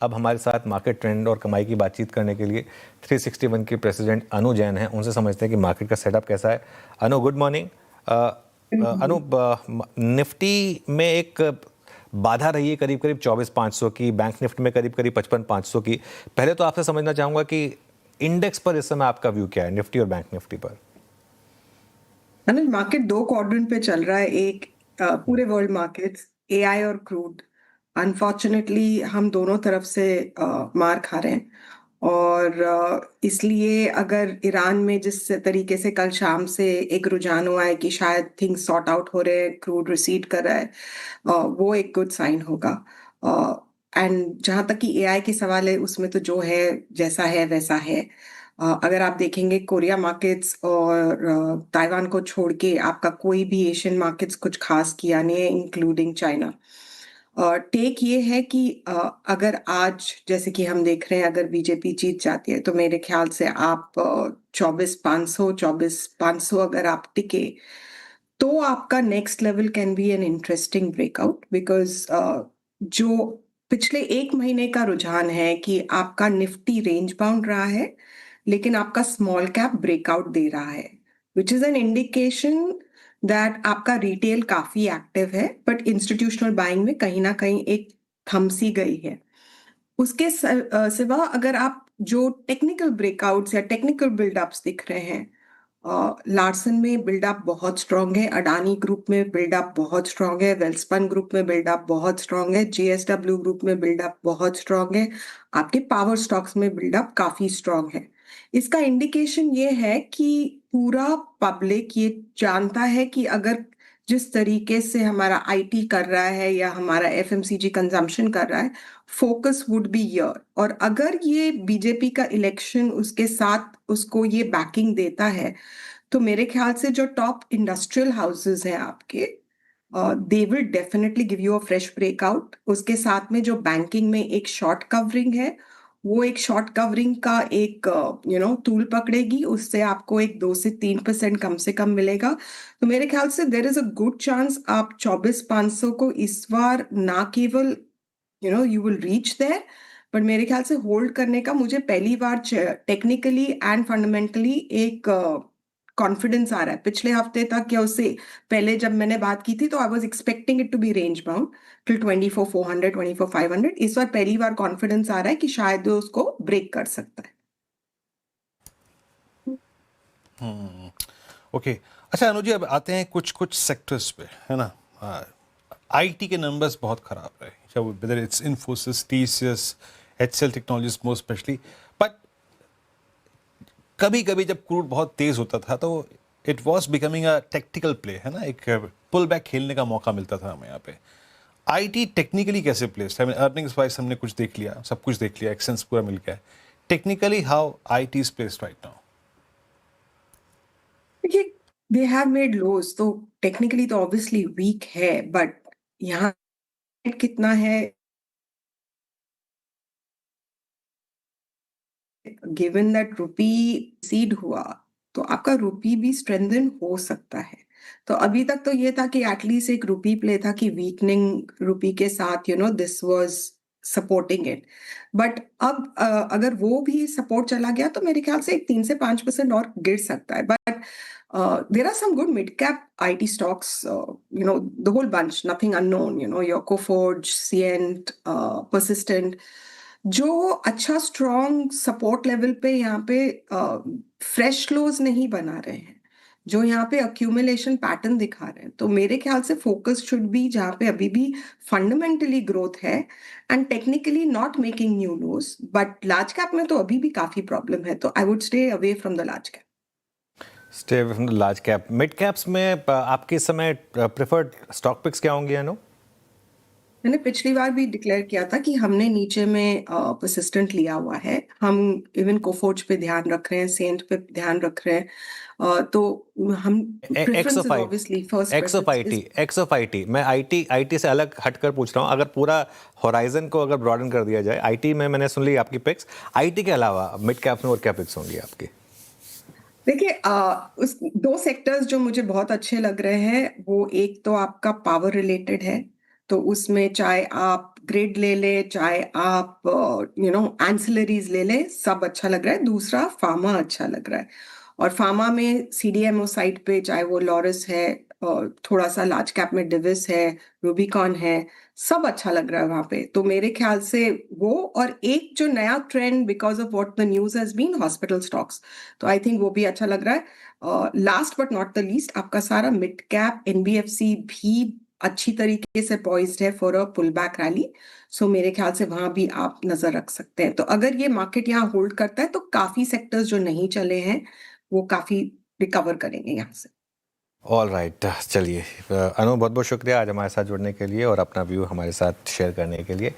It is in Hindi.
अब हमारे साथ मार्केट ट्रेंड और कमाई की बातचीत करने के लिए 361 के प्रेसिडेंट अनु जैन हैं। उनसे समझते हैं कि मार्केट का सेटअप कैसा है। अनु, गुड मॉर्निंग। अनु, निफ्टी में एक बाधा रही है करीब करीब 24,500 की, बैंक निफ्टी में करीब करीब 55,500 की। पहले तो आपसे समझना चाहूंगा कि इंडेक्स पर इस समय आपका व्यू क्या है, निफ्टी और बैंक निफ्टी पर? अनिल, मार्केट दो क्वाड्रेंट पे चल रहा है। एक पूरे वर्ल्ड मार्केट्स, एआई और क्रूड। अनफॉर्चुनेटली हम दोनों तरफ से मार खा रहे हैं। और इसलिए अगर ईरान में जिस तरीके से कल शाम से एक रुझान हुआ है कि शायद थिंग्स सॉर्ट आउट हो रहे हैं, क्रूड रिसीड कर रहा है, वो एक गुड साइन होगा। एंड जहां तक कि एआई के सवाल है, उसमें तो जो है जैसा है वैसा है। अगर आप देखेंगे कोरिया मार्केट्स और ताइवान को छोड़ के आपका कोई भी एशियन मार्केट्स कुछ खास किया नहीं है, इंक्लूडिंग चाइना। टेक ये है कि अगर आज जैसे कि हम देख रहे हैं, अगर बीजेपी जीत जाती है तो मेरे ख्याल से आप 24,500 अगर आप टिके तो आपका next level can be an interesting breakout. Because जो पिछले एक महीने का रुझान है कि आपका निफ्टी रेंज बाउंड रहा है, लेकिन आपका स्मॉल कैप ब्रेकआउट दे रहा है, which is an indication that आपका रिटेल काफी एक्टिव है, बट इंस्टीट्यूशनल बाइंग में कहीं ना कहीं एक थमसी गई है। उसके सिवा अगर आप जो टेक्निकल ब्रेकआउट्स या टेक्निकल बिल्डअप्स दिख रहे हैं, लार्सन में बिल्डअप बहुत स्ट्रांग है, अडानी ग्रुप में बिल्डअप बहुत स्ट्रांग है, वेल्सपन ग्रुप में बिल्डअप बहुत स्ट्रांग है, जेएसडब्ल्यू ग्रुप में बिल्डअप बहुत स्ट्रांग है, आपके पावर स्टॉक्स में बिल्डअप काफी स्ट्रांग है। इसका इंडिकेशन ये है कि पूरा पब्लिक ये जानता है कि अगर जिस तरीके से हमारा आईटी कर रहा है या हमारा एफएमसीजी कंजम्पशन कर रहा है, फोकस वुड बी ईयर। और अगर ये बीजेपी का इलेक्शन उसके साथ उसको ये बैकिंग देता है, तो मेरे ख्याल से जो टॉप इंडस्ट्रियल हाउसेस हैं आपके, they will definitely give you a fresh breakout. उसके साथ में जो बैंकिंग में एक शॉर्ट कवरिंग है, वो एक शॉर्ट कवरिंग का एक टूल पकड़ेगी, उससे आपको एक 2 से 3% कम से कम मिलेगा। तो मेरे ख्याल से there is a good chance आप 24,500 को इस बार ना केवल you will reach there, but मेरे ख्याल से होल्ड करने का मुझे पहली बार टेक्निकली एंड फंडामेंटली एक कॉन्फिडेंस आ रहा है। पिछले हफ्ते तक या उससे पहले जब मैंने बात की थी तो I was expecting it to be range bound till 24,400 24,500। इस बार पहली बार कॉन्फिडेंस आ रहा है कि शायद वो उसको ब्रेक कर सकता है। ओके अच्छा अनुज जी, अब आते हैं कुछ कुछ सेक्टर्स पे, है ना। आईटी के नंबर्स बहुत खराब रहे, चाहे whether it's Infosys, TCS, HCL technologies most specially. But कभी कभी जब क्रूड बहुत तेज होता था तो it was becoming a tactical play, है ना, एक पुल बैक खेलने का मौका मिलता था हमें यहाँ पे। आईटी टेक्निकली कैसे प्लेस्ड है? अर्निंग्स वाइज हमने कुछ देख लिया, सब कुछ देख लिया, एक्सेंस पूरा मिल गया है। Technically how IT is placed right now? देखिए, दे हैव मेड लोज, तो टेक्निकली तो ऑब्वियसली वीक है, बट यहाँ कितना है गिवन दैट रुपी सीड हुआ, तो आपका रुपी भी स्ट्रेंथन हो सकता है। तो अभी तक तो ये था कि एटलीस्ट एक रुपी प्ले था कि वीकनिंग रुपी के साथ this was supporting it. But अब अगर वो भी सपोर्ट चला गया तो मेरे ख्याल से एक 3 से 5% और गिर सकता है। But there are some good mid cap IT stocks, the whole bunch, nothing unknown, your Coforge, Cient, Persistent, जो अच्छा स्ट्रॉन्ग सपोर्ट लेवल पे यहाँ पे फ्रेश लोज नहीं बना रहे हैं, जो यहाँ पे अक्यूमुलेशन पैटर्न दिखा रहे हैं। तो मेरे ख्याल से फोकस शुड बी जहाँ पे अभी भी फंडामेंटली ग्रोथ है and technically not making new lows. But large cap में तो अभी भी काफी प्रॉब्लम है, तो I would stay away from the large cap. Stay away from the large cap. Mid caps में आपके इस समय प्रेफर्ड स्टॉक पिक्स क्या होंगे अनु? मैंने पिछली बार भी डिक्लेयर किया था कि हमने नीचे में परसिस्टेंट लिया हुआ है। हम इवन कोफोर्ज पे ध्यान रख रहे हैं, सेंट पे ध्यान रख रहे हैं। तो हम preference is obviously first x of IT. मैं आईटी से अलग हटकर पूछ रहा हूँ, अगर पूरा होराइजन को अगर ब्रॉडन कर दिया जाए, आईटी में मैंने सुन ली आपकी पिक्स, आईटी के अलावा मिड कैप में और क्या पिक्स होंगी आपकी? देखिए, उस दो सेक्टर्स जो मुझे बहुत अच्छे लग रहे हैं, वो एक तो आपका पावर रिलेटेड है, तो उसमें चाहे आप ग्रिड ले ले, चाहे आप एंसिलरीज ले ले, सब अच्छा लग रहा है। दूसरा फार्मा अच्छा लग रहा है, और फार्मा में सीडीएमओ साइड पे चाहे वो लॉरस है, और थोड़ा सा लार्ज कैप में डिविस है, रूबिकॉन है, सब अच्छा लग रहा है वहां पे। तो मेरे ख्याल से वो, और एक जो नया trend because of what the news has been, hospital stocks, तो आई थिंक वो भी अच्छा लग रहा है। Last but not the least, आपका सारा मिड कैप एनबीएफसी भी अच्छी तरीके से पॉइज्ड है for a pull back rally. So मेरे ख्याल से वहां भी आप नजर रख सकते हैं। तो अगर ये मार्केट यहाँ होल्ड करता है तो काफी सेक्टर्स जो नहीं चले हैं वो काफी रिकवर करेंगे यहाँ से। ऑल राइट, चलिए अनु, बहुत बहुत शुक्रिया आज हमारे साथ जुड़ने के लिए और अपना व्यू हमारे साथ शेयर करने के लिए।